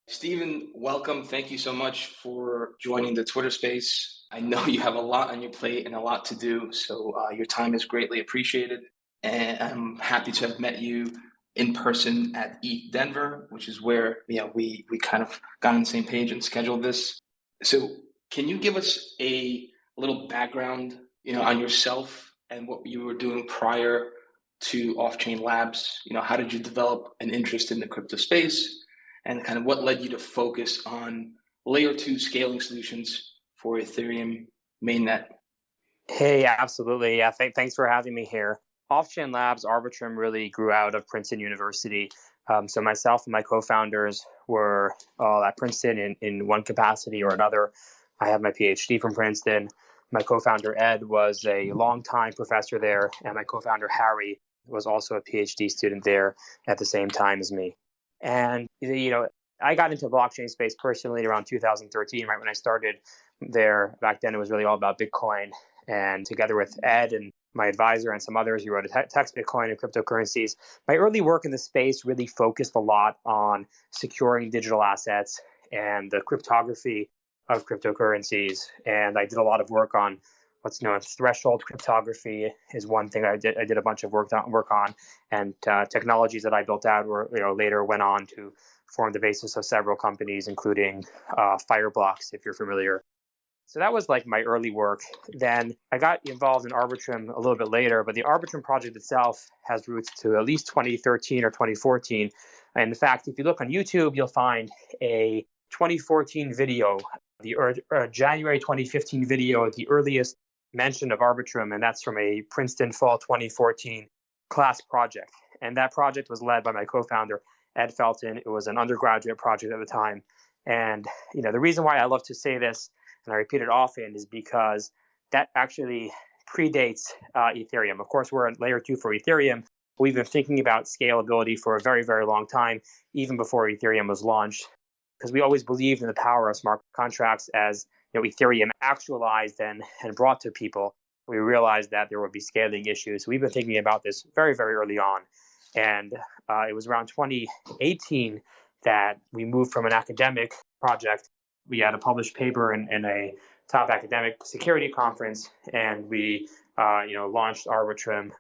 Stephen, welcome. Thank you so much for joining the Twitter space. I know you have a lot on your plate and a lot to do, so your time is greatly appreciated. And I'm happy to have met you in person at ETH Denver, which is where we kind of got on the same page and scheduled this. So, can you give us a little background, on yourself and what you were doing prior to Offchain Labs? How did you develop an interest in the crypto space? And kind of what led you to focus on layer two scaling solutions for Ethereum mainnet? Hey, absolutely. Yeah, thanks for having me here. Offchain Labs, Arbitrum really grew out of Princeton University. So myself and my co-founders were all at Princeton in one capacity or another. I have my PhD from Princeton. My co-founder Ed was a longtime professor there, and my co-founder Harry was also a PhD student there at the same time as me. And I got into blockchain space personally around 2013, right when I started there. Back then, it was really all about Bitcoin. And together with Ed and my advisor and some others, he wrote a text Bitcoin and cryptocurrencies. My early work in the space really focused a lot on securing digital assets and the cryptography of cryptocurrencies. And I did a lot of work on what's known as threshold cryptography is one thing I did a bunch of work on, and technologies that I built out were later went on to form the basis of several companies, including Fireblocks, if you're familiar. So that was like my early work. Then I got involved in Arbitrum a little bit later, but the Arbitrum project itself has roots to at least 2013 or 2014. And in fact, if you look on YouTube, you'll find a 2014 video, the January 2015 video, the earliest mention of Arbitrum, and that's from a Princeton fall 2014 class project. And that project was led by my co-founder, Ed Felton. It was an undergraduate project at the time. And the reason why I love to say this, and I repeat it often, is because that actually predates Ethereum. Of course, we're at layer 2 for Ethereum. We've been thinking about scalability for a very, very long time, even before Ethereum was launched, because we always believed in the power of smart contracts. As Ethereum actualized and brought to people, we realized that there would be scaling issues. So we've been thinking about this very, very early on. And it was around 2018 that we moved from an academic project. We had a published paper in a top academic security conference, and we launched Arbitrum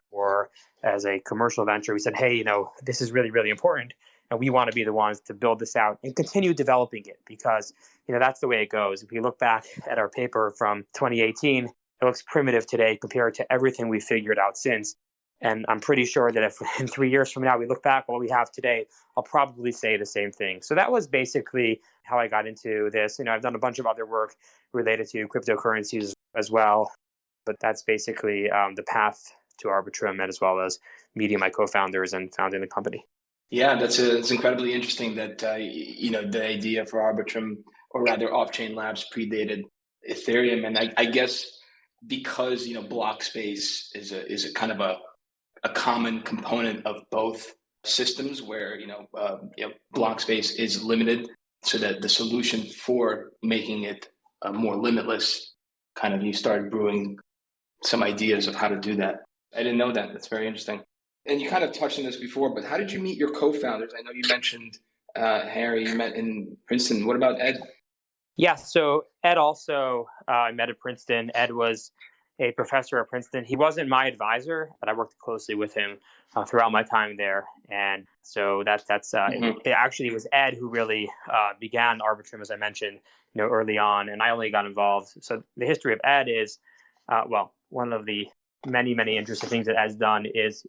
as a commercial venture. We said, hey, this is really, really important, and we want to be the ones to build this out and continue developing it, because that's the way it goes. If you look back at our paper from 2018, it looks primitive today compared to everything we figured out since. And I'm pretty sure that if in 3 years from now we look back at what we have today, I'll probably say the same thing. So that was basically how I got into this. I've done a bunch of other work related to cryptocurrencies as well, but that's basically the path to Arbitrum, as well as meeting my co-founders and founding the company. Yeah, it's incredibly interesting that the idea for Arbitrum, or rather Offchain Labs, predated Ethereum, and I guess because block space is a kind of a common component of both systems, where block space is limited, so that the solution for making it more limitless, kind of you started brewing some ideas of how to do that. I didn't know that. That's very interesting. And you kind of touched on this before, but how did you meet your co-founders? I know you mentioned Harry, you met in Princeton. What about Ed? Yeah, so Ed also, I met at Princeton. Ed was a professor at Princeton. He wasn't my advisor, but I worked closely with him throughout my time there. And so it actually was Ed who really began Arbitrum, as I mentioned, early on. And I only got involved. So the history of Ed is, one of the many, many interesting things that Ed's done is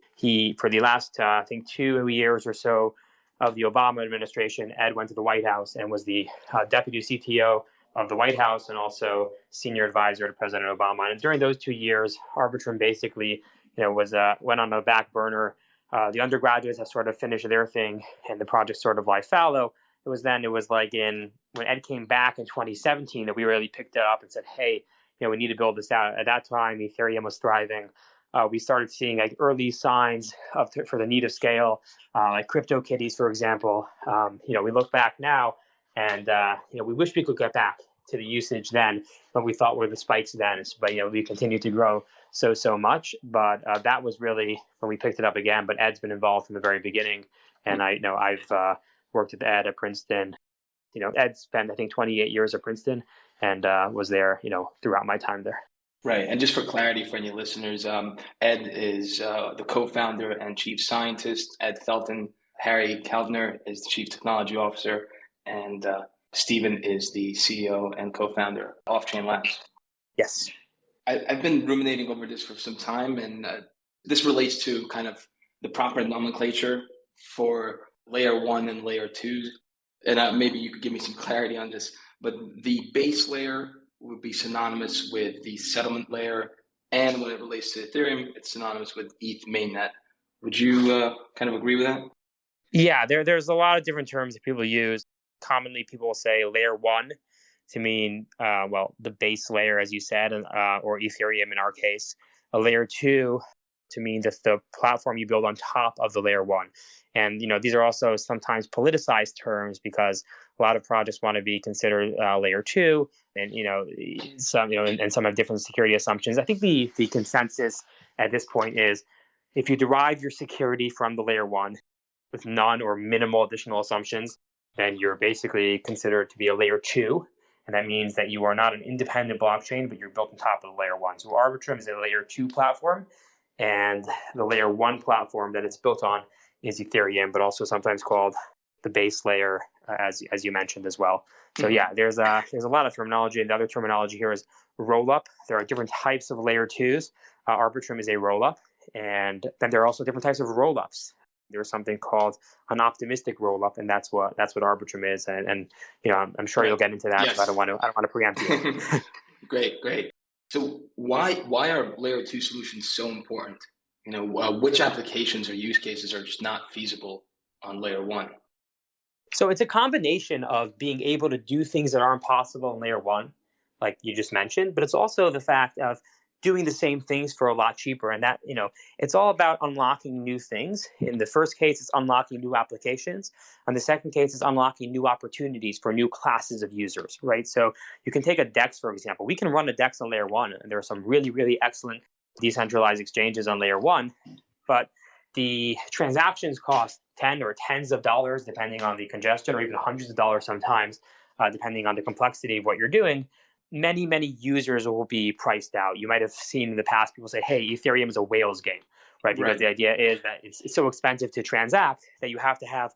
for the last, I think, 2 years or so of the Obama administration, Ed went to the White House and was the deputy CTO of the White House and also senior advisor to President Obama. And during those 2 years, Arbitrum basically, went on a back burner. The undergraduates have sort of finished their thing, and the project sort of lie fallow. It was like when Ed came back in 2017 that we really picked it up and said, hey, we need to build this out. At that time, Ethereum was thriving. We started seeing early signs for the need of scale, like CryptoKitties, for example. We look back now, and we wish we could get back to the usage then, when we thought were the spikes then. But we continue to grow so much. But that was really when we picked it up again. But Ed's been involved from the very beginning, and I've worked with Ed at Princeton Ed spent, I think, 28 years at Princeton and was there, throughout my time there. Right. And just for clarity for any listeners, Ed is the co-founder and chief scientist. Ed Felton. Harry Kaldner is the chief technology officer. And Steven is the CEO and co-founder of Offchain Labs. Yes. I've been ruminating over this for some time, and this relates to kind of the proper nomenclature for layer one and layer two. And maybe you could give me some clarity on this, but the base layer would be synonymous with the settlement layer. And when it relates to Ethereum, it's synonymous with ETH mainnet. Would you kind of agree with that? Yeah, there's a lot of different terms that people use. Commonly, people will say layer one to mean, the base layer, as you said, or Ethereum in our case. A layer two to mean just the platform you build on top of the layer one. And, these are also sometimes politicized terms because a lot of projects want to be considered layer two, and, some have different security assumptions. I think the consensus at this point is if you derive your security from the layer one with none or minimal additional assumptions, then you're basically considered to be a layer two. And that means that you are not an independent blockchain, but you're built on top of the layer one. So Arbitrum is a layer two platform, and the layer one platform that it's built on is Ethereum, but also sometimes called the base layer, as you mentioned as well. So yeah, there's a lot of terminology. And the other terminology here is rollup. There are different types of layer twos. Arbitrum is a rollup, and then there are also different types of rollups. There's something called an optimistic rollup, and that's what Arbitrum is. And I'm sure you'll get into that. Yes. I don't want to preempt you. Great. So why are layer two solutions so important? Which applications or use cases are just not feasible on layer one? So it's a combination of being able to do things that aren't possible in layer one, like you just mentioned, but it's also the fact of doing the same things for a lot cheaper. And that, it's all about unlocking new things. In the first case, it's unlocking new applications. In the second case, it's unlocking new opportunities for new classes of users, right? So you can take a DEX, for example. We can run a DEX on layer one, and there are some really, really excellent decentralized exchanges on layer one, but the transactions cost tens of dollars, depending on the congestion, or even hundreds of dollars sometimes, depending on the complexity of what you're doing. Many users will be priced out. You might have seen in the past people say, hey, Ethereum is a whale's game, right? Because the idea is that it's so expensive to transact that you have to have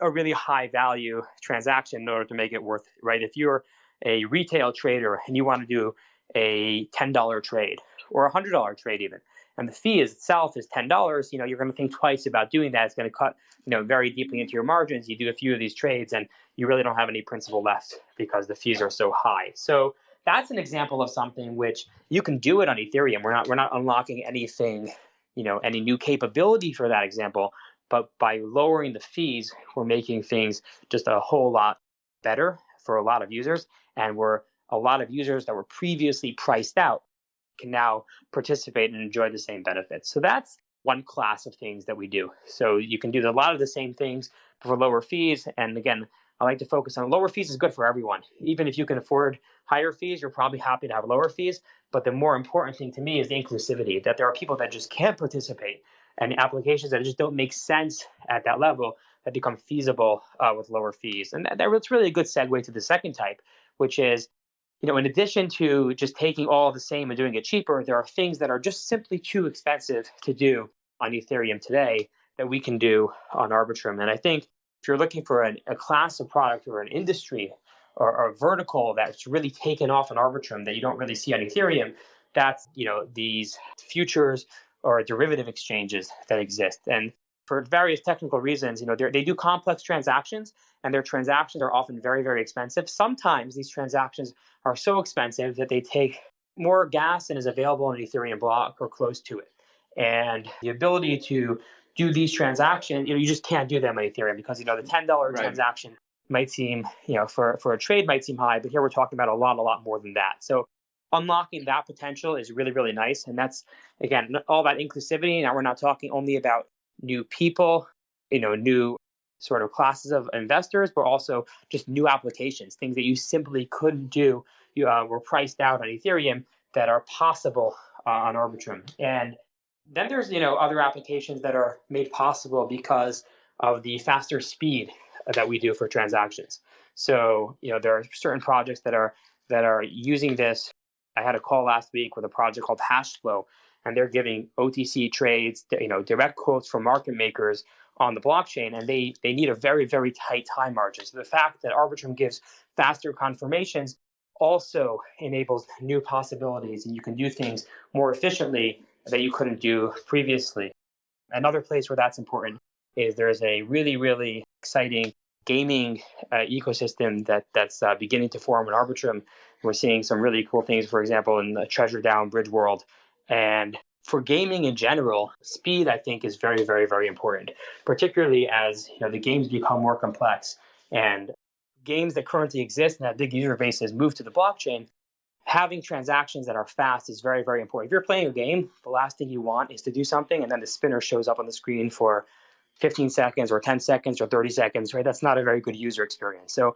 a really high value transaction in order to make it worth it, right? If you're a retail trader and you want to do a $10 trade or a $100 trade even, and the fee itself is $10, you're going to think twice about doing that. It's going to cut, very deeply into your margins. You do a few of these trades and you really don't have any principal left because the fees are so high. So that's an example of something which you can do it on Ethereum. We're not unlocking anything, any new capability for that example, but by lowering the fees, we're making things just a whole lot better for a lot of users. And a lot of users that were previously priced out can now participate and enjoy the same benefits. So that's one class of things that we do. So you can do a lot of the same things for lower fees. And again, I like to focus on lower fees is good for everyone. Even if you can afford higher fees, you're probably happy to have lower fees. But the more important thing to me is the inclusivity, that there are people that just can't participate, and applications that just don't make sense at that level that become feasible with lower fees. And that's really a good segue to the second type, which is, in addition to just taking all the same and doing it cheaper, there are things that are just simply too expensive to do on Ethereum today that we can do on Arbitrum. And I think if you're looking for a class of product or an industry or a vertical that's really taken off on Arbitrum that you don't really see on Ethereum, that's, these futures or derivative exchanges that exist. And for various technical reasons, they do complex transactions, and their transactions are often very, very expensive. Sometimes these transactions are so expensive that they take more gas than is available on an Ethereum block or close to it. And the ability to do these transactions, you just can't do them on Ethereum because, the $10 transaction might seem, for a trade might seem high, but here we're talking about a lot more than that. So unlocking that potential is really, really nice. And that's, again, all about inclusivity. Now we're not talking only about new people, new sort of classes of investors, but also just new applications, things that you simply couldn't do. Were priced out on Ethereum that are possible on Arbitrum. And then there's, other applications that are made possible because of the faster speed that we do for transactions. So, there are certain projects that are using this. I had a call last week with a project called Hashflow, and they're giving OTC trades, direct quotes from market makers on the blockchain, and they need a very, very tight time margin. So the fact that Arbitrum gives faster confirmations also enables new possibilities, and you can do things more efficiently that you couldn't do previously. Another place where that's important is there's a really, really exciting gaming ecosystem that's beginning to form in Arbitrum. We're seeing some really cool things, for example, in the Treasure Down Bridge world. And for gaming in general, speed, I think, is very, very, very important, particularly as the games become more complex and games that currently exist and have big user bases move to the blockchain. Having transactions that are fast is very, very important. If you're playing a game, the last thing you want is to do something and then the spinner shows up on the screen for 15 seconds or 10 seconds or 30 seconds, right? That's not a very good user experience. So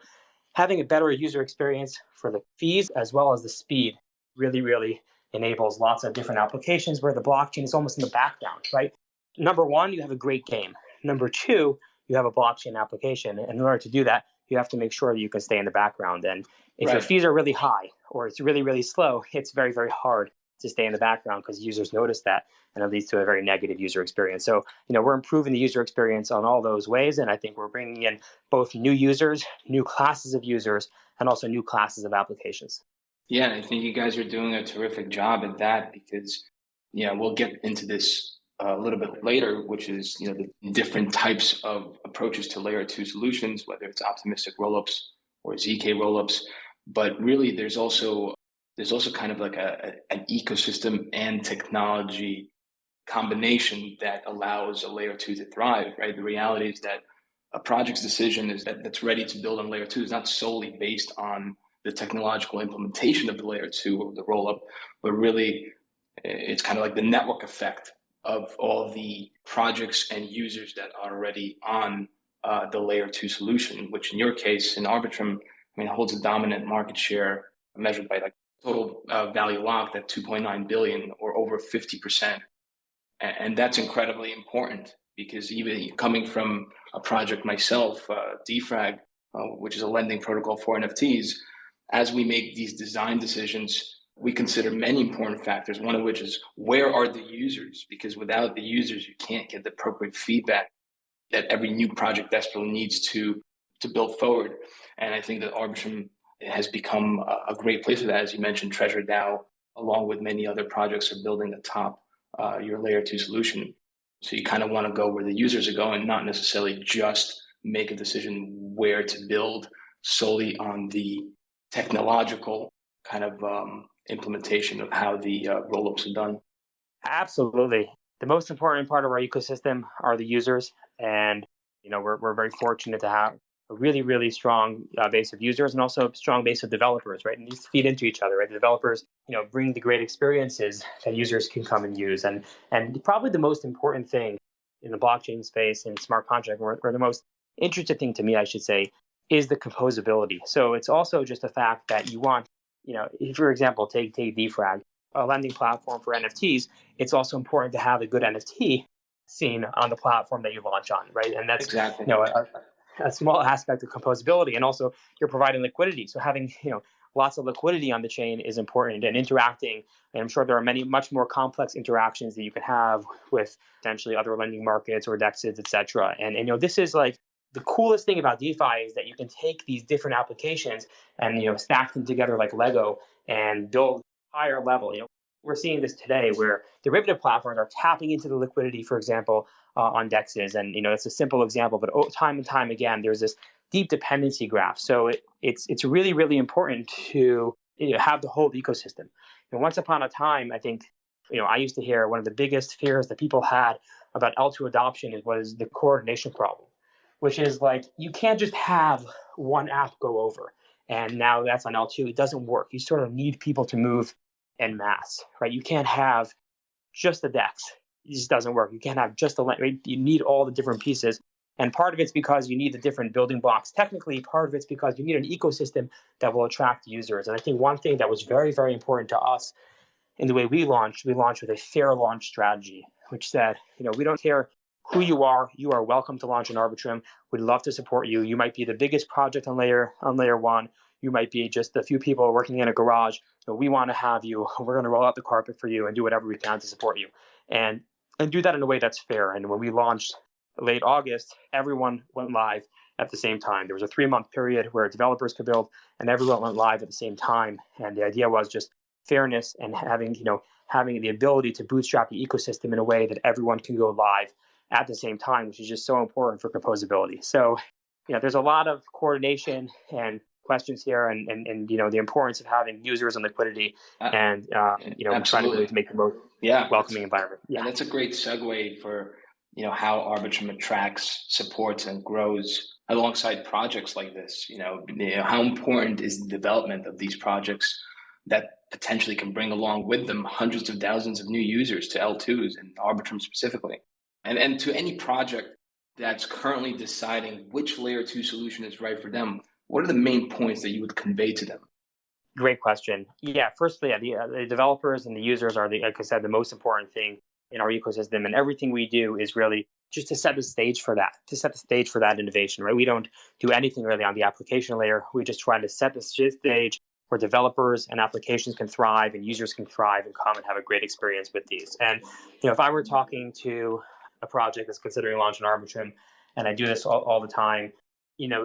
having a better user experience for the fees as well as the speed really, really enables lots of different applications where the blockchain is almost in the background, right? Number one, you have a great game. Number two, you have a blockchain application. And in order to do that, you have to make sure that you can stay in the background. And if your fees are really high or it's really, really slow, it's very, very hard to stay in the background because users notice that, and it leads to a very negative user experience. So, we're improving the user experience on all those ways, and I think we're bringing in both new users, new classes of users, and also new classes of applications. Yeah, I think you guys are doing a terrific job at that because, we'll get into this a little bit later, which is, the different types of approaches to layer two solutions, whether it's optimistic rollups or ZK rollups. But really, there's also kind of like an ecosystem and technology combination that allows a layer two to thrive, right? The reality is that a project's decision that's ready to build on layer two is not solely based on the technological implementation of the layer two or the rollup, but really it's kind of like the network effect of all the projects and users that are already on the layer two solution, which in your case, in Arbitrum, holds a dominant market share measured by like total value locked at 2.9 billion or over 50%. And that's incredibly important because even coming from a project myself, DeFrag, which is a lending protocol for NFTs, as we make these design decisions, we consider many important factors, one of which is where are the users? Because without the users, you can't get the appropriate feedback that every new project desperately needs to build forward. And I think that Arbitrum has become a great place for that. As you mentioned, Treasure DAO, along with many other projects, are building atop your layer two solution. So you kind of want to go where the users are going, not necessarily just make a decision where to build solely on the technological kind of implementation of how the rollups are done. Absolutely. The most important part of our ecosystem are the users. And, we're very fortunate to have a really, really strong base of users and also a strong base of developers, right? And these feed into each other, right? The developers, bring the great experiences that users can come and use. And probably the most important thing in the blockchain space and smart contract, or the most interesting thing to me, I should say, is the composability. So it's also just a fact that you want, if, for example, take DeFrag, a lending platform for NFTs, it's also important to have a good NFT scene on the platform that you launch on, right? And that's exactly a small aspect of composability, and also you're providing liquidity. So having lots of liquidity on the chain is important, and interacting. And I'm sure there are many much more complex interactions that you can have with potentially other lending markets or dexes, etc. And this is like the coolest thing about DeFi is that you can take these different applications and stack them together like Lego and build higher level. We're seeing this today where derivative platforms are tapping into the liquidity, for example, on dexes. And, it's a simple example, but time and time again, there's this deep dependency graph. So it's really, really important to have the whole ecosystem. And once upon a time, I think, I used to hear one of the biggest fears that people had about L2 adoption was the coordination problem, which is like, you can't just have one app go over and now that's on L2. It doesn't work. You sort of need people to move en masse, right? You can't have just the DEX. It just doesn't work. You can't have just the right? You need all the different pieces. And part of it's because you need the different building blocks. Technically, part of it's because you need an ecosystem that will attract users. And I think one thing that was very, very important to us in the way we launched with a fair launch strategy, which said, we don't care who you are welcome to launch an Arbitrum. We'd love to support you. You might be the biggest project on layer one. You might be just a few people working in a garage. So we want to have you. We're going to roll out the carpet for you and do whatever we can to support you, and do that in a way that's fair. And when we launched late August, everyone went live at the same time. There was a 3-month period where developers could build, and everyone went live at the same time. And the idea was just fairness and having the ability to bootstrap the ecosystem in a way that everyone can go live at the same time, which is just so important for composability. So, there's a lot of coordination and questions here, and the importance of having users and liquidity, and trying to really make the most welcoming environment. Yeah, and that's a great segue for how Arbitrum attracts, supports, and grows alongside projects like this. How important is the development of these projects that potentially can bring along with them hundreds of thousands of new users to L2s and Arbitrum specifically, and to any project that's currently deciding which layer 2 solution is right for them. What are the main points that you would convey to them? Great question. Yeah, firstly, the developers and the users are, like I said, the most important thing in our ecosystem, and everything we do is really just to set the stage for that, innovation, right? We don't do anything really on the application layer. We just try to set the stage where developers and applications can thrive and users can thrive and come and have a great experience with these. And if I were talking to a project that's considering launching Arbitrum, and I do this all the time,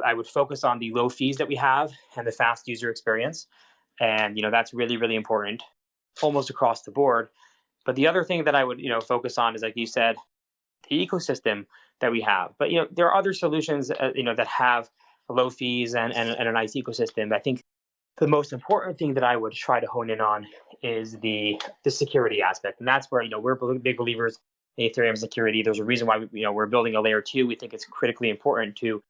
I would focus on the low fees that we have and the fast user experience. And, that's really, really important almost across the board. But the other thing that I would, focus on is, like you said, the ecosystem that we have. But, there are other solutions, that have low fees and a nice ecosystem. I think the most important thing that I would try to hone in on is the security aspect. And that's where, we're big believers in Ethereum security. There's a reason why we're building a layer 2. We think it's critically important to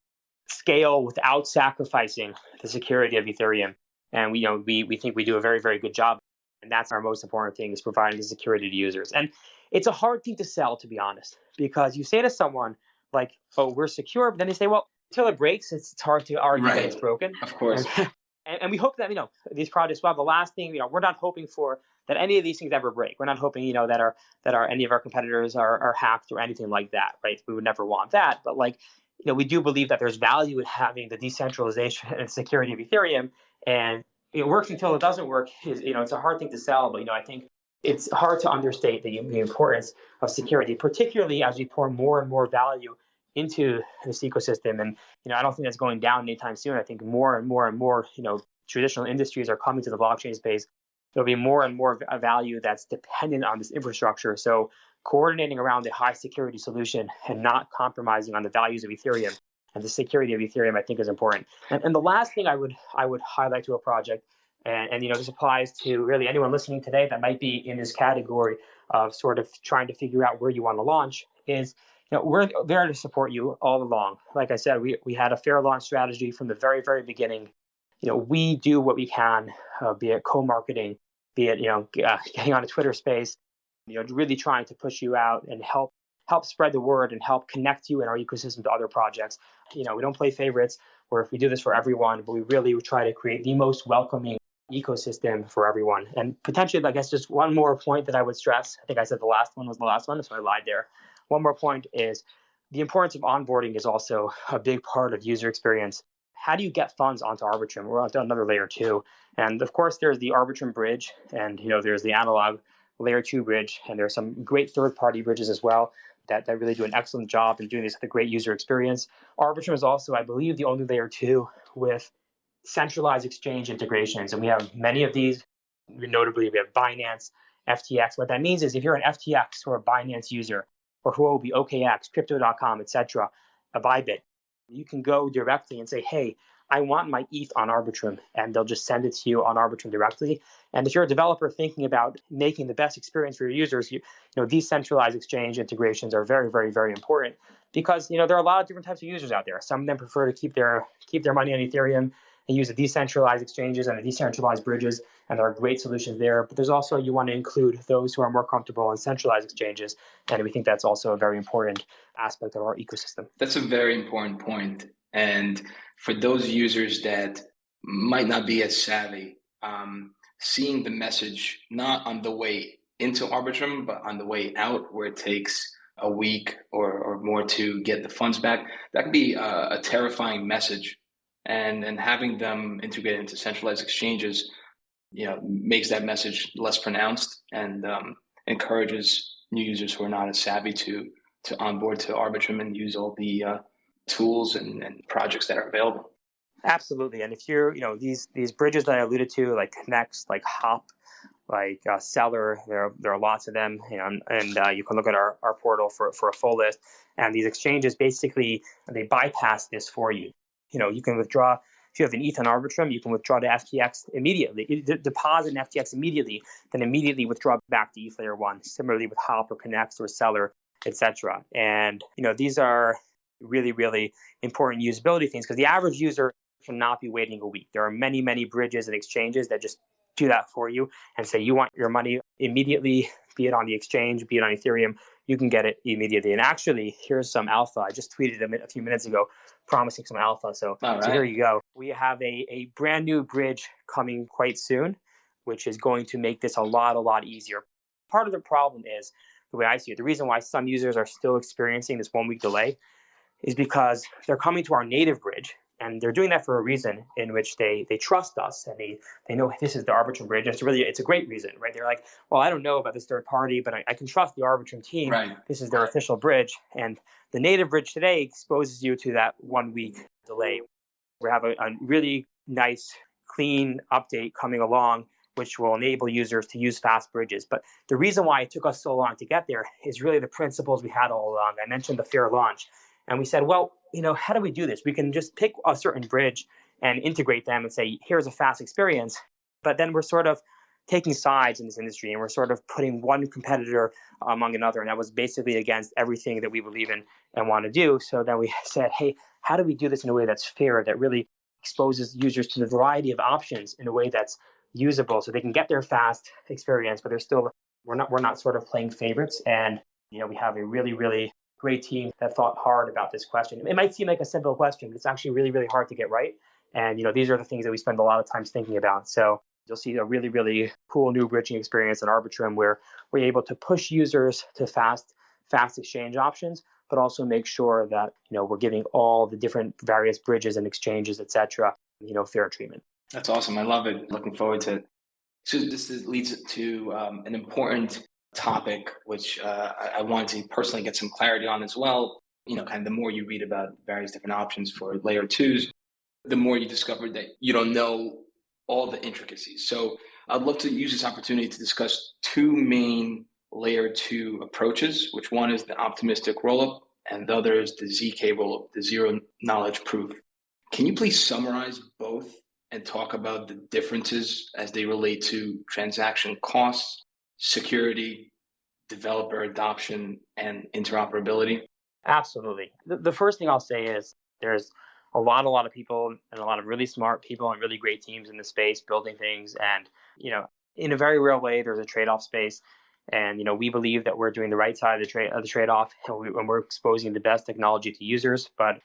scale without sacrificing the security of Ethereum. And we think we do a very, very good job. And that's our most important thing, is providing the security to users. And it's a hard thing to sell, to be honest, because you say to someone like, oh, we're secure, but then they say, well, until it breaks, it's hard to argue that it's broken. Of course. And we hope that, these projects, well, the last thing, we're not hoping for that any of these things ever break. We're not hoping, that any of our competitors are hacked or anything like that, right? We would never want that. But we do believe that there's value in having the decentralization and security of Ethereum. And it works until it doesn't work. It's a hard thing to sell, but I think it's hard to understate the importance of security, particularly as we pour more and more value into this ecosystem. And I don't think that's going down anytime soon. I think more and more and more traditional industries are coming to the blockchain space. There'll be more and more value that's dependent on this infrastructure. So coordinating around a high security solution and not compromising on the values of Ethereum and the security of Ethereum, I think, is important. And the last thing I would highlight to a project, and this applies to really anyone listening today that might be in this category of sort of trying to figure out where you want to launch, is we're there to support you all along. Like I said, we had a fair launch strategy from the very, very beginning. We do what we can, be it co-marketing, be it getting on a Twitter space, really trying to push you out and help spread the word and help connect you in our ecosystem to other projects. We don't play favorites, or if we do this for everyone, but we really try to create the most welcoming ecosystem for everyone. And potentially, I guess, just one more point that I would stress. I think I said the last one was the last one, so I lied there. One more point is the importance of onboarding is also a big part of user experience. How do you get funds onto Arbitrum or onto another layer 2? And of course, there's the Arbitrum bridge, and there's the analog layer 2 bridge, and there's some great third-party bridges as well that really do an excellent job in doing this with a great user experience. Arbitrum is also, I believe, the only layer 2 with centralized exchange integrations, and we have many of these. Notably, we have Binance, FTX. What that means is if you're an FTX or a Binance user, or Huobi, OKX, Crypto.com, etc., a Bybit, you can go directly and say, hey, I want my ETH on Arbitrum, and they'll just send it to you on Arbitrum directly. And if you're a developer thinking about making the best experience for your users, these centralized exchange integrations are very, very, very important, because there are a lot of different types of users out there. Some of them prefer to keep their money on Ethereum and use the decentralized exchanges and the decentralized bridges, and there are great solutions there. But there's also, you want to include those who are more comfortable in centralized exchanges, and we think that's also a very important aspect of our ecosystem. That's a very important point. And for those users that might not be as savvy, seeing the message not on the way into Arbitrum, but on the way out, where it takes a week or more to get the funds back. That could be a terrifying message. And having them integrate into centralized exchanges, makes that message less pronounced and encourages new users who are not as savvy to onboard to Arbitrum and use all the tools and projects that are available. Absolutely. And if you're, these bridges that I alluded to, like Connects, like Hop, like Seller, there are lots of them, and you can look at our portal for a full list. And these exchanges basically, they bypass this for you. You can withdraw, if you have an ETH on Arbitrum, you can withdraw to FTX immediately, deposit in FTX immediately, then immediately withdraw back to ETH Layer 1. Similarly with Hop or Connects or Seller, etc. And these are really, really important usability things, because the average user cannot be waiting a week. There are many, many bridges and exchanges that just do that for you and say you want your money immediately, be it on the exchange, be it on Ethereum, you can get it immediately. And actually, here's some alpha. I just tweeted a few minutes ago promising some alpha. So here you go. We have a brand new bridge coming quite soon, which is going to make this a lot easier. Part of the problem is, the way I see it, the reason why some users are still experiencing this 1 week delay is because they're coming to our native bridge. And they're doing that for a reason in which they trust us and they know this is the Arbitrum bridge. And it's a great reason, right? They're like, well, I don't know about this third party, but I can trust the Arbitrum team. Right. This is their official bridge. And the native bridge today exposes you to that 1 week delay. We have a really nice, clean update coming along, which will enable users to use fast bridges. But the reason why it took us so long to get there is really the principles we had all along. I mentioned the fair launch. And we said, well, how do we do this? We can just pick a certain bridge and integrate them and say, here's a fast experience. But then we're sort of taking sides in this industry, and we're sort of putting one competitor among another. And that was basically against everything that we believe in and want to do. So then we said, hey, how do we do this in a way that's fair, that really exposes users to the variety of options in a way that's usable, so they can get their fast experience, but we're not sort of playing favorites. And we have a really great team that thought hard about this question. It might seem like a simple question, but it's actually really hard to get right. And these are the things that we spend a lot of time thinking about. So you'll see a really cool new bridging experience in Arbitrum, where we're able to push users to fast exchange options, but also make sure that we're giving all the different various bridges and exchanges, etc., fair treatment. That's awesome. I love it. Looking forward to it. So this leads to an important topic, which I wanted to personally get some clarity on as well. Kind of the more you read about various different options for layer twos, the more you discover that you don't know all the intricacies. So I'd love to use this opportunity to discuss two main layer two approaches, which one is the optimistic rollup and the other is the ZK rollup, the zero knowledge proof. Can you please summarize both and talk about the differences as they relate to transaction costs, security, developer adoption, and interoperability? Absolutely. The first thing I'll say is there's a lot of people and a lot of really smart people and really great teams in the space building things. And, in a very real way, there's a trade-off space. And, we believe that we're doing the right side of the trade-off, and we're exposing the best technology to users. But,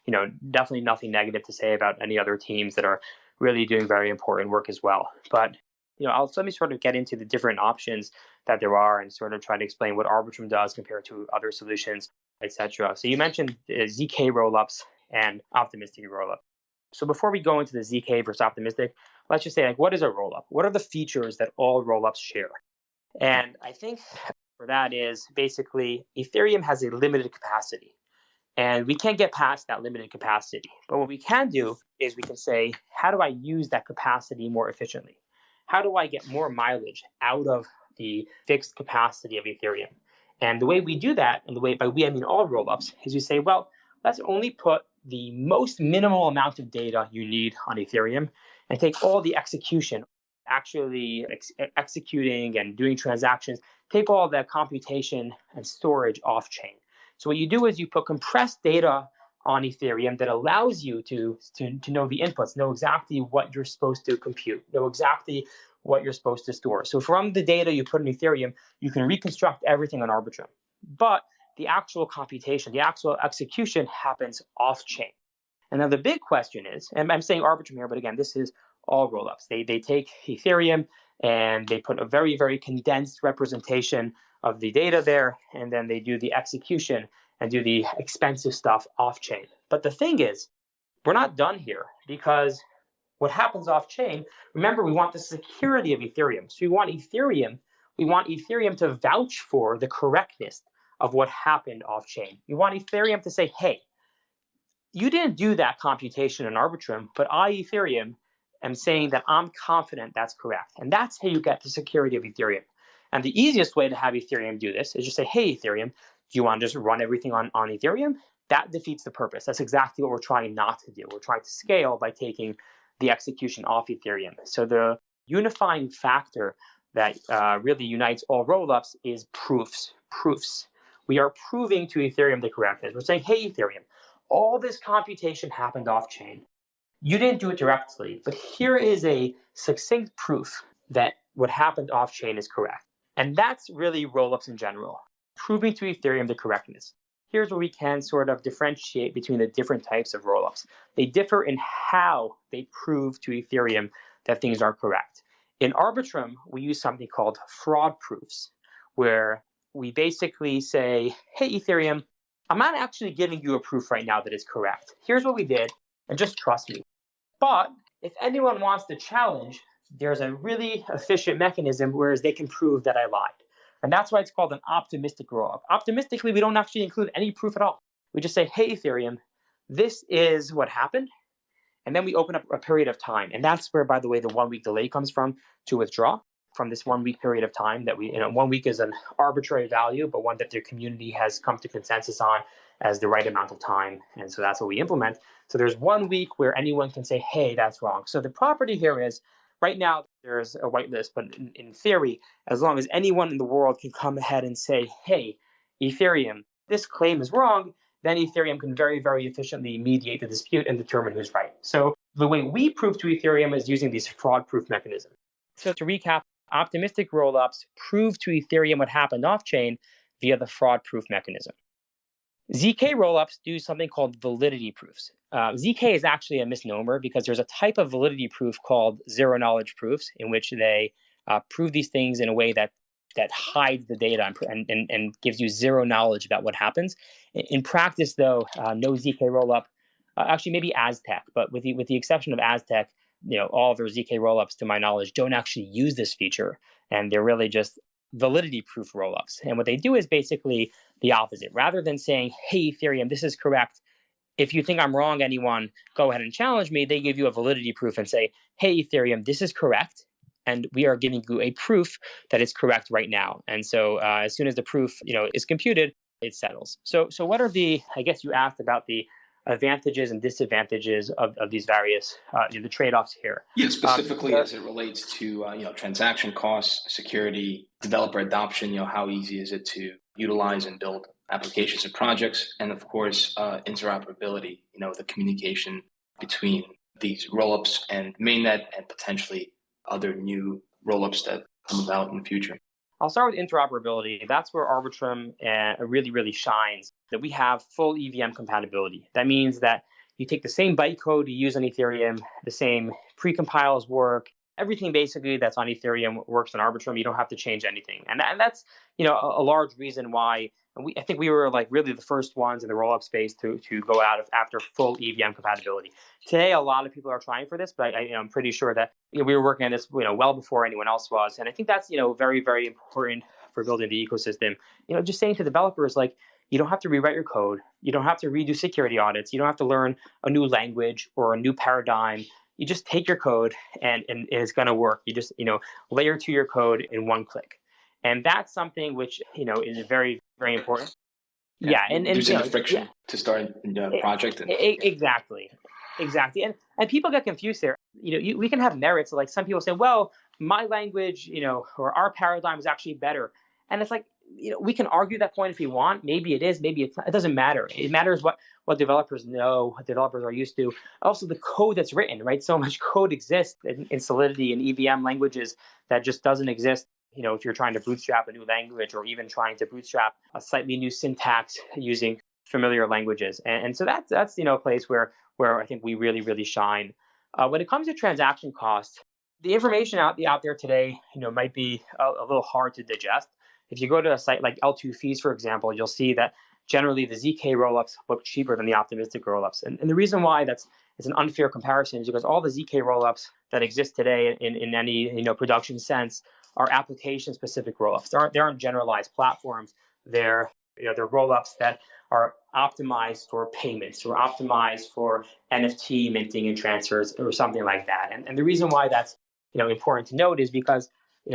definitely nothing negative to say about any other teams that are really doing very important work as well. But let me sort of get into the different options that there are and sort of try to explain what Arbitrum does compared to other solutions, etc. So you mentioned ZK rollups and optimistic rollup. So before we go into the ZK versus optimistic, let's just say, what is a rollup? What are the features that all rollups share? And I think for that is basically Ethereum has a limited capacity. And we can't get past that limited capacity. But what we can do is we can say, how do I use that capacity more efficiently? How do I get more mileage out of the fixed capacity of Ethereum? And the way we do that, and by we I mean all rollups, is you say, well, let's only put the most minimal amount of data you need on Ethereum and take all the execution, actually executing and doing transactions, take all that computation and storage off chain. So what you do is you put compressed data on Ethereum that allows you to know the inputs, know exactly what you're supposed to compute, know exactly what you're supposed to store. So from the data you put in Ethereum, you can reconstruct everything on Arbitrum. But the actual computation, the actual execution happens off-chain. And now the big question is, and I'm saying Arbitrum here, but again, this is all rollups. They take Ethereum and they put a very condensed representation of the data there, and then they do the execution and do the expensive stuff off-chain. But the thing is, we're not done here, because what happens off-chain, remember, we want the security of Ethereum. So we want Ethereum to vouch for the correctness of what happened off-chain. You want Ethereum to say, hey, you didn't do that computation in Arbitrum, but I, Ethereum, am saying that I'm confident that's correct. And that's how you get the security of Ethereum. And the easiest way to have Ethereum do this is just say, hey, Ethereum, do you want to just run everything on Ethereum? That defeats the purpose. That's exactly what we're trying not to do. We're trying to scale by taking the execution off Ethereum. So the unifying factor that really unites all rollups is proofs. We are proving to Ethereum the correctness. We're saying, hey, Ethereum, all this computation happened off-chain. You didn't do it directly, but here is a succinct proof that what happened off-chain is correct. And that's really rollups in general, proving to Ethereum the correctness. Here's where we can sort of differentiate between the different types of rollups. They differ in how they prove to Ethereum that things are correct. In Arbitrum, we use something called fraud proofs, where we basically say, hey, Ethereum, I'm not actually giving you a proof right now that it's correct. Here's what we did, and just trust me. But if anyone wants to challenge, there's a really efficient mechanism where they can prove that I lied. And that's why it's called an optimistic rollup. Optimistically, we don't actually include any proof at all. We just say, hey, Ethereum, this is what happened. And then we open up a period of time. And that's where, by the way, the 1 week delay comes from to withdraw from this 1 week period of time that 1 week is an arbitrary value, but one that the community has come to consensus on as the right amount of time. And so that's what we implement. So there's 1 week where anyone can say, hey, that's wrong. So the property here is, right now, there's a whitelist, but in theory, as long as anyone in the world can come ahead and say, hey, Ethereum, this claim is wrong, then Ethereum can very, very efficiently mediate the dispute and determine who's right. So the way we prove to Ethereum is using these fraud-proof mechanisms. So to recap, optimistic rollups prove to Ethereum what happened off-chain via the fraud-proof mechanism. ZK rollups do something called validity proofs. ZK is actually a misnomer because there's a type of validity proof called zero-knowledge proofs, in which they prove these things in a way that hides the data and gives you zero knowledge about what happens. In practice, though, no ZK rollup, actually maybe Aztec, but with the exception of Aztec, all of their ZK rollups, to my knowledge, don't actually use this feature, and they're really just validity proof rollups. And what they do is basically the opposite. Rather than saying, hey, Ethereum, this is correct, if you think I'm wrong, anyone, go ahead and challenge me, they give you a validity proof and say, hey, Ethereum, this is correct, and we are giving you a proof that it's correct right now. And so as soon as the proof is computed, it settles. So what are I guess you asked about the advantages and disadvantages of these various the trade-offs here. Yeah, specifically as it relates to transaction costs, security, developer adoption. How easy is it to utilize and build applications and projects, and of course interoperability. The communication between these rollups and mainnet, and potentially other new rollups that come about in the future. I'll start with interoperability. That's where Arbitrum really, really shines, that we have full EVM compatibility. That means that you take the same bytecode you use on Ethereum, the same precompiles work, everything basically that's on Ethereum works on Arbitrum. You don't have to change anything. And that's a large reason why I think we were really the first ones in the rollup space to go after full EVM compatibility. Today, a lot of people are trying for this, but I'm pretty sure that we were working on this well before anyone else was. And I think that's very, very important for building the ecosystem. Just saying to developers, you don't have to rewrite your code. You don't have to redo security audits. You don't have to learn a new language or a new paradigm. You just take your code and it's going to work. You just layer to your code in one click. And that's something which is very, very important. Yeah, and reducing the friction to start a project. Exactly, and people get confused there. We can have merits. Like some people say, well, my language, or our paradigm is actually better, and it's we can argue that point if you want. Maybe it is, maybe it's not. It doesn't matter. It matters what developers know, what developers are used to. Also, the code that's written, right? So much code exists in Solidity and EVM languages that just doesn't exist. If you're trying to bootstrap a new language, or even trying to bootstrap a slightly new syntax using familiar languages. And so that's a place where I think we really, really shine. When it comes to transaction costs, the information out there today, might be a little hard to digest. If you go to a site like L2 fees, for example, you'll see that generally the ZK rollups look cheaper than the optimistic rollups. And the reason why it's an unfair comparison is because all the ZK rollups that exist today in any production sense are application-specific rollups. They aren't generalized platforms. They're rollups that are optimized for payments or optimized for NFT minting and transfers or something like that. And the reason why that's important to note is because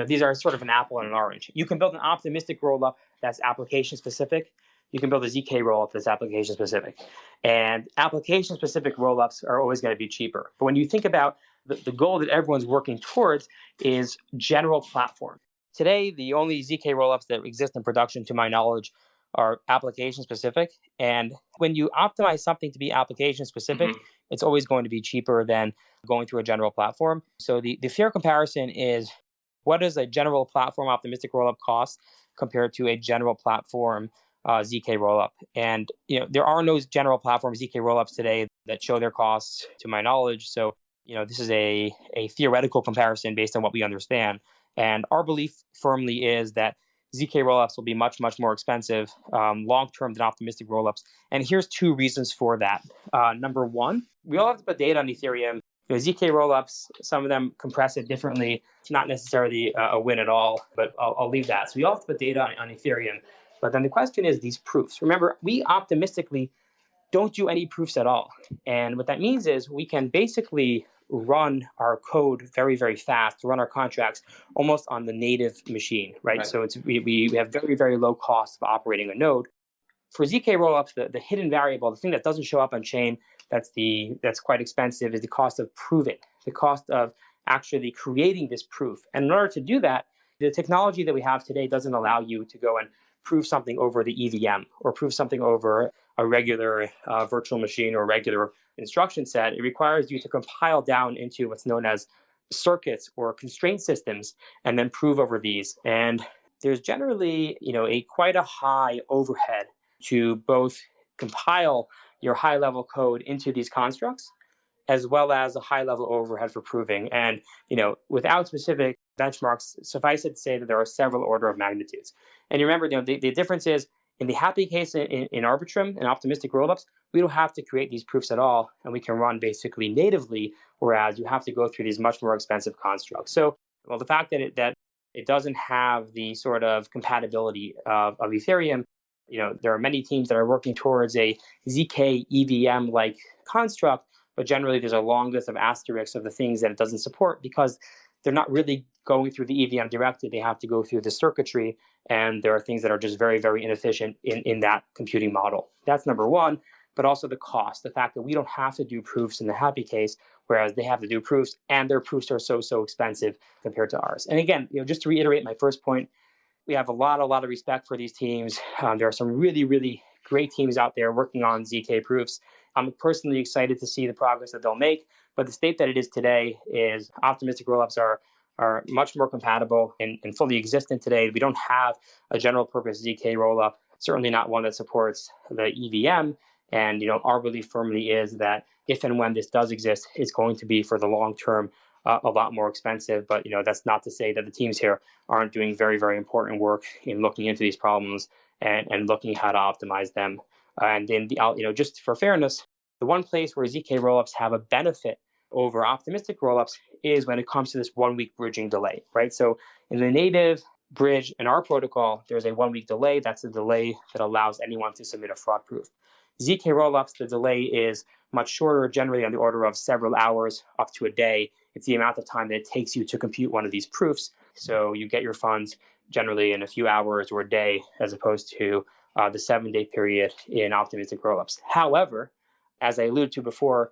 these are sort of an apple and an orange. You can build an optimistic rollup that's application specific. You can build a ZK rollup that's application specific. And application specific rollups are always going to be cheaper. But when you think about the goal that everyone's working towards is general platform. Today, the only ZK rollups that exist in production, to my knowledge, are application specific. And when you optimize something to be application specific, it's always going to be cheaper than going through a general platform. So the fair comparison is, what does a general platform optimistic rollup cost compared to a general platform ZK rollup? And there are no general platform ZK rollups today that show their costs, to my knowledge. So this is a theoretical comparison based on what we understand. And our belief firmly is that ZK rollups will be much, much more expensive long-term than optimistic rollups. And here's two reasons for that. Number one, we all have to put data on Ethereum. ZK rollups, some of them compress it differently. It's not necessarily a win at all, but I'll leave that. So we all have to put data on Ethereum. But then the question is these proofs. Remember, we optimistically don't do any proofs at all. And what that means is we can basically run our code very, very fast, run our contracts almost on the native machine, right? So we have very, very low cost of operating a node. For ZK rollups, the hidden variable, the thing that doesn't show up on chain, that's quite expensive, is the cost of proving, the cost of actually creating this proof. And in order to do that, the technology that we have today doesn't allow you to go and prove something over the EVM or prove something over a regular virtual machine or regular instruction set. It requires you to compile down into what's known as circuits or constraint systems and then prove over these. And there's generally, quite a high overhead to both compile your high-level code into these constructs, as well as a high-level overhead for proving. And without specific benchmarks, suffice it to say that there are several order of magnitudes. And you remember, the difference is, in the happy case in Arbitrum and optimistic rollups, we don't have to create these proofs at all, and we can run basically natively, whereas you have to go through these much more expensive constructs. So, the fact that it doesn't have the sort of compatibility of Ethereum, there are many teams that are working towards a ZK EVM-like construct, but generally there's a long list of asterisks of the things that it doesn't support because they're not really going through the EVM directly. They have to go through the circuitry, and there are things that are just very, very inefficient in that computing model. That's number one, but also the cost, the fact that we don't have to do proofs in the happy case, whereas they have to do proofs, and their proofs are so expensive compared to ours. And again, just to reiterate my first point, we have a lot of respect for these teams. There are some really, really great teams out there working on ZK proofs. I'm personally excited to see the progress that they'll make, but the state that it is today is optimistic rollups are much more compatible and fully existent today. We don't have a general purpose ZK rollup, certainly not one that supports the EVM. And our belief firmly is that if and when this does exist, it's going to be for the long term a lot more expensive. But that's not to say that the teams here aren't doing very, very important work in looking into these problems and looking how to optimize them. And then just for fairness, the one place where ZK rollups have a benefit over optimistic rollups is when it comes to this 1 week bridging delay, right? So in the native bridge in our protocol, there's a 1 week delay. That's a delay that allows anyone to submit a fraud proof. ZK rollups, the delay is much shorter, generally on the order of several hours up to a day. It's the amount of time that it takes you to compute one of these proofs. So you get your funds generally in a few hours or a day, as opposed to the 7-day period in optimistic rollups. However, as I alluded to before,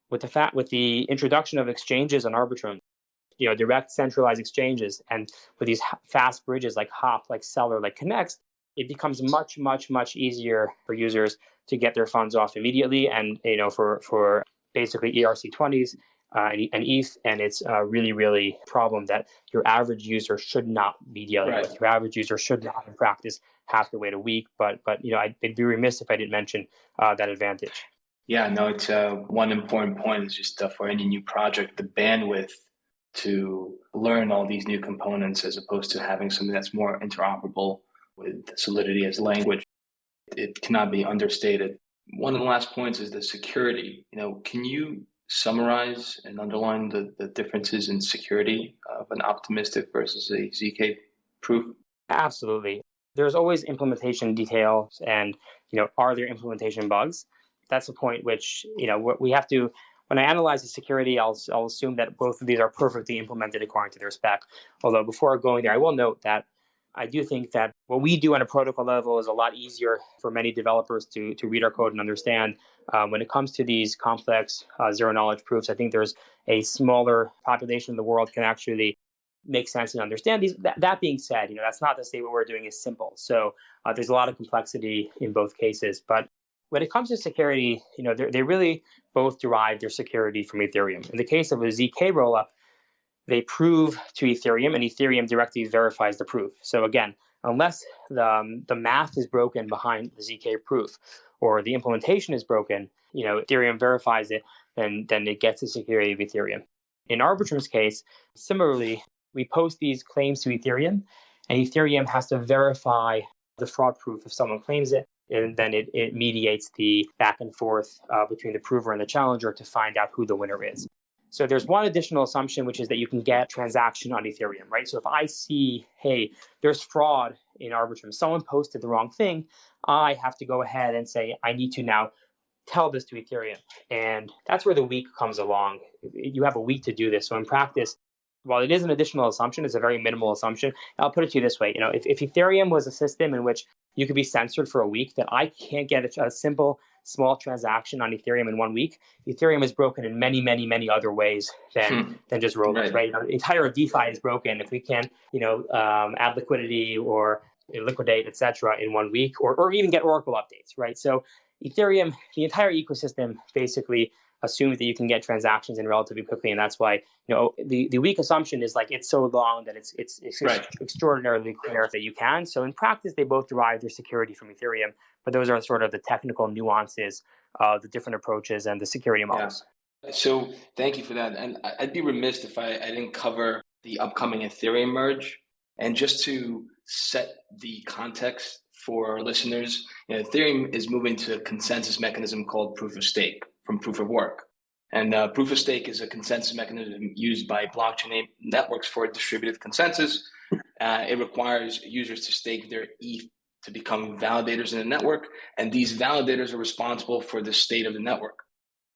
with the introduction of exchanges on Arbitrum, direct centralized exchanges, and with these fast bridges like Hop, like Seller, like Connext, it becomes much, much, much easier for users to get their funds off immediately. And for basically ERC20s and ETH, and it's really, really a problem that your average user should not be dealing with. Your average user should not, in practice, have to wait a week. But I'd be remiss if I didn't mention that advantage. Yeah, no, it's one important point is just for any new project, the bandwidth to learn all these new components as opposed to having something that's more interoperable with Solidity as language. It cannot be understated. One of the last points is the security. Can you summarize and underline the differences in security of an optimistic versus a ZK proof? Absolutely. There's always implementation details and, are there implementation bugs? That's a point which, we have to, when I analyze the security, I'll assume that both of these are perfectly implemented according to their spec. Although before going there, I will note that I do think that what we do on a protocol level is a lot easier for many developers to read our code and understand. When it comes to these complex zero-knowledge proofs, I think there's a smaller population in the world can actually make sense and understand these. That being said, that's not to say what we're doing is simple. So there's a lot of complexity in both cases. But when it comes to security, they really both derive their security from Ethereum. In the case of a ZK rollup, they prove to Ethereum, and Ethereum directly verifies the proof. So again, unless the math is broken behind the ZK proof or the implementation is broken, Ethereum verifies it, then it gets the security of Ethereum. In Arbitrum's case, similarly, we post these claims to Ethereum, and Ethereum has to verify the fraud proof if someone claims it, and then it mediates the back and forth between the prover and the challenger to find out who the winner is. So there's one additional assumption, which is that you can get transaction on Ethereum, right? So if I see, hey, there's fraud in Arbitrum, someone posted the wrong thing, I have to go ahead and say, I need to now tell this to Ethereum. And that's where the week comes along. You have a week to do this. So in practice, while it is an additional assumption, it's a very minimal assumption. I'll put it to you this way. If Ethereum was a system in which you could be censored for a week, that I can't get a simple small transaction on Ethereum in 1 week, Ethereum is broken in many, many, many other ways than just Rollups, right? The entire DeFi is broken if we can, add liquidity or liquidate, etc., in 1 week, or even get Oracle updates, right? So Ethereum, the entire ecosystem basically assumes that you can get transactions in relatively quickly, and that's why the weak assumption is like it's so long that it's extraordinarily clear that you can. So in practice, they both derive their security from Ethereum, but those are sort of the technical nuances of the different approaches and the security models. Yeah. So thank you for that, and I'd be remiss if I didn't cover the upcoming Ethereum merge. And just to set the context for our listeners, Ethereum is moving to a consensus mechanism called proof of stake from proof of work. And proof of stake is a consensus mechanism used by blockchain networks for distributed consensus. It requires users to stake their ETH to become validators in the network, and these validators are responsible for the state of the network.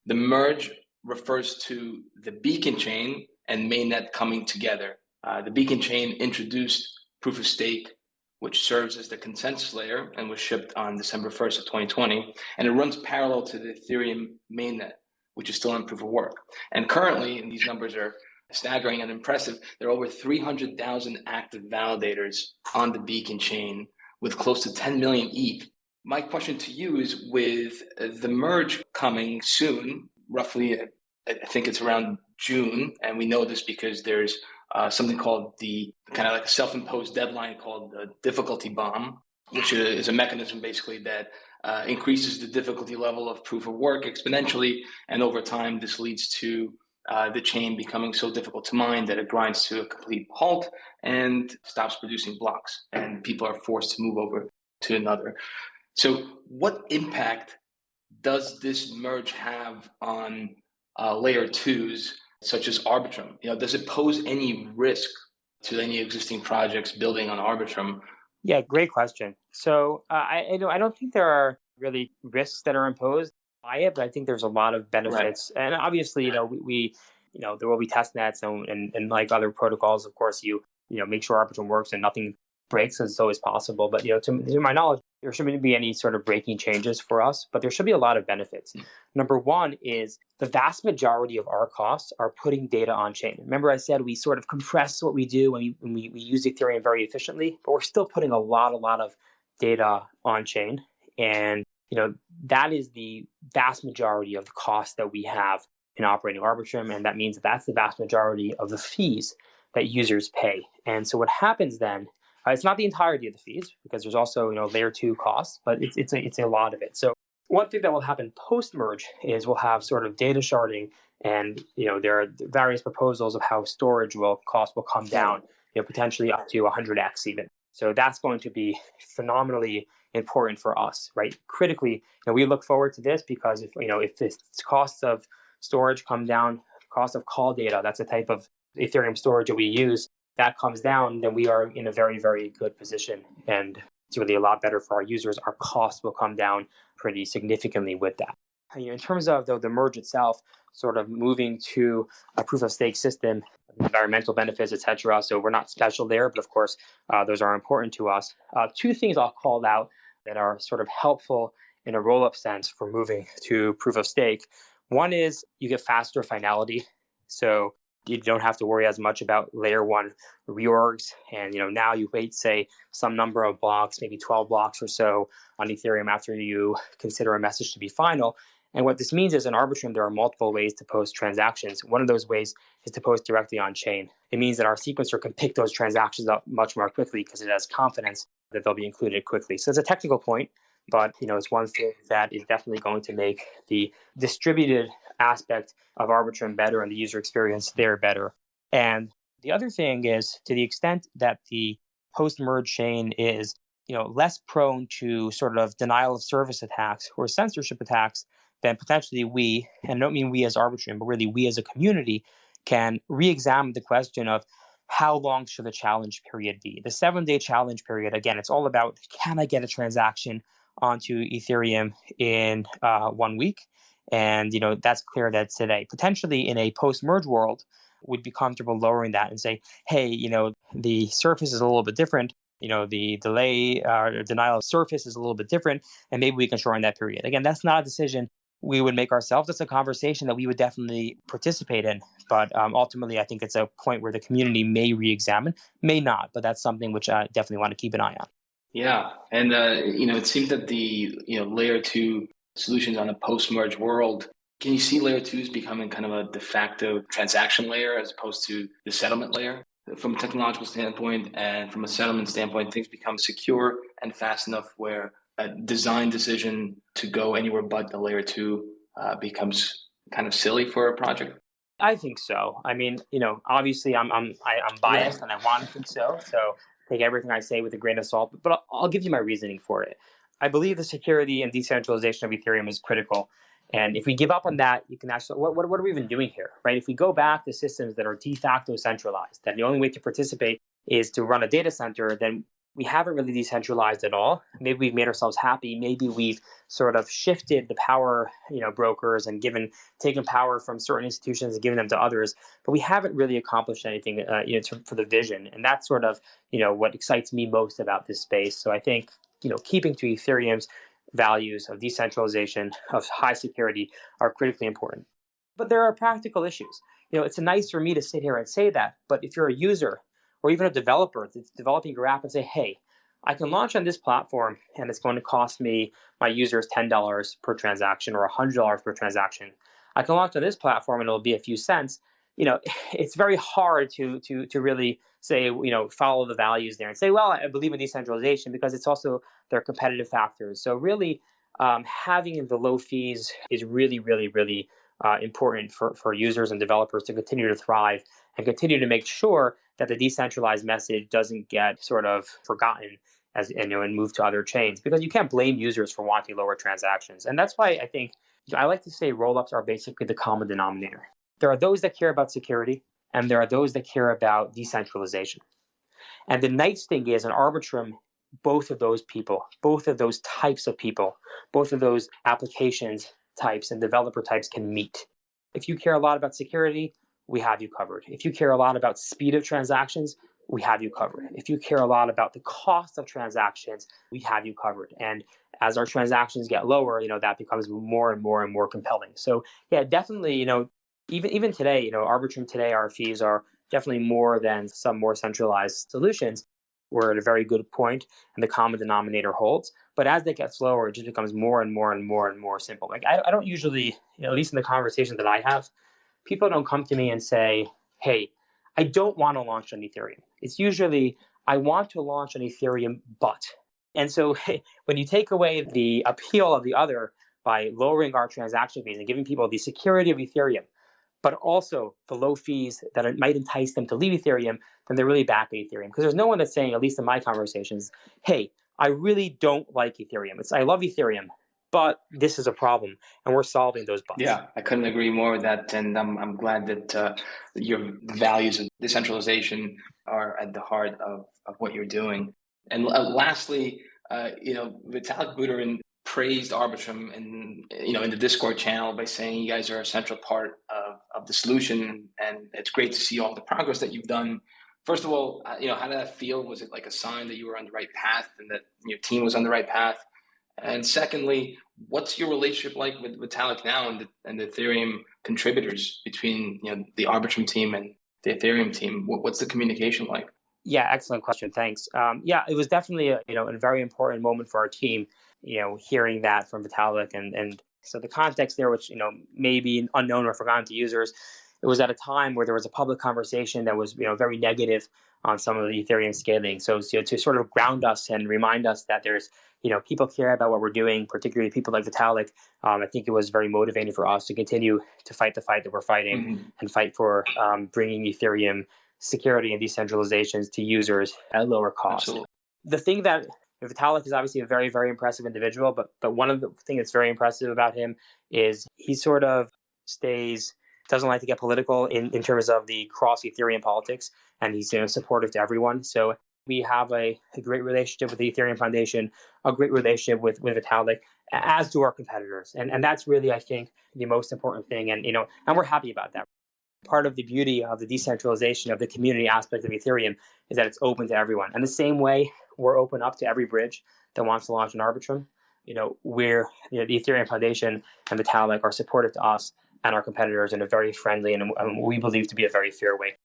The merge refers to the beacon chain and mainnet coming together. The beacon chain introduced proof of stake, which serves as the consensus layer and was shipped on December 1st of 2020. And it runs parallel to the Ethereum mainnet, which is still in proof of work. And currently, and these numbers are staggering and impressive, there are over 300,000 active validators on the beacon chain with close to 10 million ETH. My question to you is, with the merge coming soon, roughly, I think it's around June, and we know this because there's something called the kind of like a self-imposed deadline called the difficulty bomb, which is a mechanism basically that increases the difficulty level of proof of work exponentially. And over time, this leads to the chain becoming so difficult to mine that it grinds to a complete halt and stops producing blocks, and people are forced to move over to another. So what impact does this merge have on layer twos, such as Arbitrum? Does it pose any risk to any existing projects building on Arbitrum? Yeah, great question. So I don't think there are really risks that are imposed by it, but I think there's a lot of benefits. Right. And obviously, we there will be test nets and like other protocols, of course, you make sure Arbitrum works and nothing breaks as always possible. But to my knowledge, there shouldn't be any sort of breaking changes for us, but there should be a lot of benefits. Number one is the vast majority of our costs are putting data on chain. Remember, I said we sort of compress what we do when we use Ethereum very efficiently, but we're still putting a lot of data on chain. And that is the vast majority of the cost that we have in operating Arbitrum, and that means that's the vast majority of the fees that users pay. And so what happens then? It's not the entirety of the fees, because there's also layer two costs, but it's a lot of it. So one thing that will happen post merge is we'll have sort of data sharding, and there are various proposals of how storage cost will come down, potentially up to 100x even. So that's going to be phenomenally important for us, right? Critically, we look forward to this because if the costs of storage come down, cost of call data, that's a type of Ethereum storage that we use, that comes down, then we are in a very, very good position. And it's really a lot better for our users. Our costs will come down pretty significantly with that. In terms of the merge itself, sort of moving to a proof of stake system, environmental benefits, etc. So we're not special there, but of course, those are important to us. Two things I'll call out that are sort of helpful in a rollup sense for moving to proof of stake. One is you get faster finality. So you don't have to worry as much about layer one reorgs. And now you wait, say, some number of blocks, maybe 12 blocks or so on Ethereum after you consider a message to be final. And what this means is in Arbitrum, there are multiple ways to post transactions. One of those ways is to post directly on chain. It means that our sequencer can pick those transactions up much more quickly because it has confidence that they'll be included quickly. So it's a technical point, but it's one thing that is definitely going to make the distributed aspect of Arbitrum better and the user experience there better. And the other thing is, to the extent that the post-merge chain is less prone to sort of denial of service attacks or censorship attacks, then potentially we, and I don't mean we as Arbitrum, but really we as a community, can re-examine the question of how long should the challenge period be. The 7-day challenge period, again, it's all about, can I get a transaction onto Ethereum in 1 week? And that's clear that today, potentially in a post-merge world, would be comfortable lowering that and say, hey, the surface is a little bit different. The delay or denial of surface is a little bit different, and maybe we can shorten that period. Again, that's not a decision we would make ourselves. That's a conversation that we would definitely participate in. But ultimately, I think it's a point where the community may re-examine, may not, but that's something which I definitely want to keep an eye on. Yeah, and it seems that the layer two solutions on a post-merge world, can you see layer twos becoming kind of a de facto transaction layer as opposed to the settlement layer? From a technological standpoint and from a settlement standpoint, things become secure and fast enough where a design decision to go anywhere but the layer two becomes kind of silly for a project. I think so. I mean, obviously I'm biased and I want to think so. So take everything I say with a grain of salt, but I'll give you my reasoning for it. I believe the security and decentralization of Ethereum is critical. And if we give up on that, you can actually, what are we even doing here, right? If we go back to systems that are de facto centralized, that the only way to participate is to run a data center, then we haven't really decentralized at all. Maybe we've made ourselves happy. Maybe we've sort of shifted the power, brokers and taken power from certain institutions and given them to others. But we haven't really accomplished anything, for the vision. And that's sort of, what excites me most about this space. So I think, keeping to Ethereum's values of decentralization, of high security, are critically important. But there are practical issues. It's nice for me to sit here and say that, but if you're a user or even a developer that's developing your app and say, hey, I can launch on this platform and it's going to cost me, my users, $10 per transaction or $100 per transaction. I can launch on this platform and it'll be a few cents. It's very hard to really say, follow the values there and say, well, I believe in decentralization, because it's also their competitive factors. So really having the low fees is really, really, really important for users and developers to continue to thrive and continue to make sure that the decentralized message doesn't get sort of forgotten and move to other chains, because you can't blame users for wanting lower transactions. And that's why I think I like to say rollups are basically the common denominator. There are those that care about security, and there are those that care about decentralization. And the nice thing is in Arbitrum, both of those people, both of those types of people, both of those applications types and developer types can meet. If you care a lot about security, we have you covered. If you care a lot about speed of transactions, we have you covered. If you care a lot about the cost of transactions, we have you covered. And as our transactions get lower, that becomes more and more and more compelling. So yeah, definitely, even today, Arbitrum today, our fees are definitely more than some more centralized solutions. We're at a very good point, and the common denominator holds. But as they get slower, it just becomes more and more and more and more simple. Like I don't usually, at least in the conversations that I have, people don't come to me and say, hey, I don't want to launch on Ethereum. It's usually, I want to launch on Ethereum, but. And so when you take away the appeal of the other by lowering our transaction fees and giving people the security of Ethereum, but also the low fees that might entice them to leave Ethereum, then they're really back at Ethereum. Because there's no one that's saying, at least in my conversations, hey, I really don't like Ethereum. I love Ethereum, but this is a problem, and we're solving those bugs. Yeah, I couldn't agree more with that, and I'm glad that your values of decentralization are at the heart of what you're doing. And lastly, Vitalik Buterin praised Arbitrum in the Discord channel by saying you guys are a central part of the solution, and it's great to see all the progress that you've done. First of all, how did that feel? Was it like a sign that you were on the right path and that your team was on the right path? And secondly, what's your relationship like with Vitalik now and the Ethereum contributors between the Arbitrum team and the Ethereum team? What's the communication like? Yeah, excellent question. Thanks. It was definitely a very important moment for our team. Hearing that from Vitalik, and so the context there, which may be unknown or forgotten to users, it was at a time where there was a public conversation that was very negative on some of the Ethereum scaling. So to sort of ground us and remind us that there's people care about what we're doing, particularly people like Vitalik. I think it was very motivating for us to continue to fight the fight that we're fighting and fight for bringing Ethereum security and decentralizations to users at lower cost. Absolutely. The thing that Vitalik is obviously a very, very impressive individual, but one of the things that's very impressive about him is he sort of doesn't like to get political in terms of the cross Ethereum politics, and he's supportive to everyone. So we have a great relationship with the Ethereum Foundation, a great relationship with Vitalik, as do our competitors. And that's really, I think, the most important thing. And we're happy about that. Part of the beauty of the decentralization of the community aspect of Ethereum is that it's open to everyone. And the same way we're open up to every bridge that wants to launch an Arbitrum, the Ethereum Foundation and Vitalik are supportive to us and our competitors in a very friendly and we believe to be a very fair way.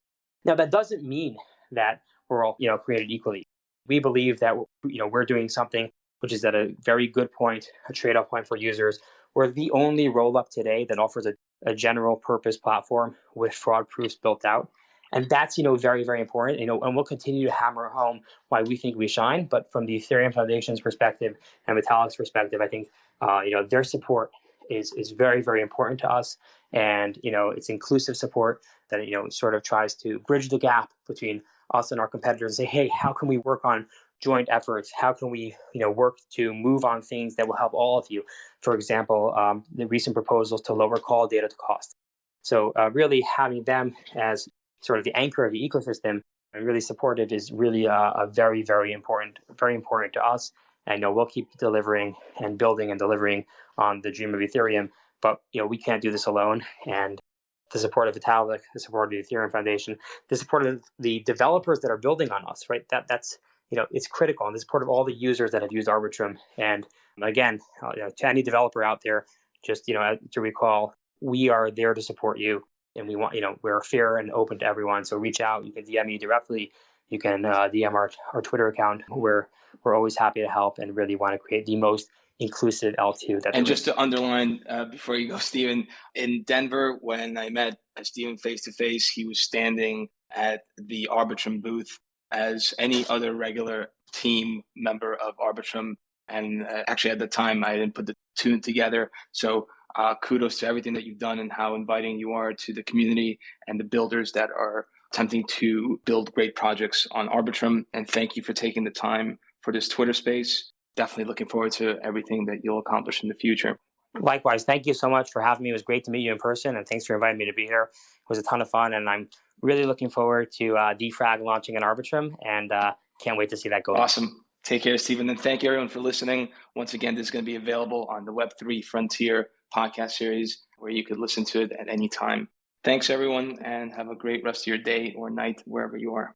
Now, that doesn't mean that we're all created equally. We believe that we're doing something which is at a very good point, a trade-off point for users. We're the only rollup today that offers a general purpose platform with fraud proofs built out. And that's, very, very important, and we'll continue to hammer home why we think we shine. But from the Ethereum Foundation's perspective and Vitalik's perspective, I think, their support is very, very important to us. And, it's inclusive support that, sort of tries to bridge the gap between us and our competitors and say, hey, how can we work on joint efforts? How can we, work to move on things that will help all of you? For example, the recent proposals to lower call data to cost. So really having them as sort of the anchor of the ecosystem and really supportive is really a very, very important to us. And we'll keep delivering and building and delivering on the dream of Ethereum. But we can't do this alone. And the support of Vitalik, the support of the Ethereum Foundation, the support of the developers that are building on us, right? That's it's critical, and the support of all the users that have used Arbitrum. And again, to any developer out there, just to recall, we are there to support you, and we want we're fair and open to everyone. So reach out. You can DM me directly. You can DM our Twitter account. We're always happy to help and really want to create the most inclusive L2. And just to underline before you go, Steven, in Denver, when I met Steven face to face, he was standing at the Arbitrum booth as any other regular team member of Arbitrum. And actually at the time, I didn't put the two together. So kudos to everything that you've done and how inviting you are to the community and the builders that are attempting to build great projects on Arbitrum. And thank you for taking the time for this Twitter space. Definitely looking forward to everything that you'll accomplish in the future. Likewise, thank you so much for having me. It was great to meet you in person, and thanks for inviting me to be here. It was a ton of fun, and I'm really looking forward to DeFrag launching an Arbitrum, and can't wait to see that go. Awesome. Take care, Steven, and thank you everyone for listening. Once again, this is going to be available on the Web3 Frontier podcast series, where you could listen to it at any time. Thanks, everyone, and have a great rest of your day or night, wherever you are.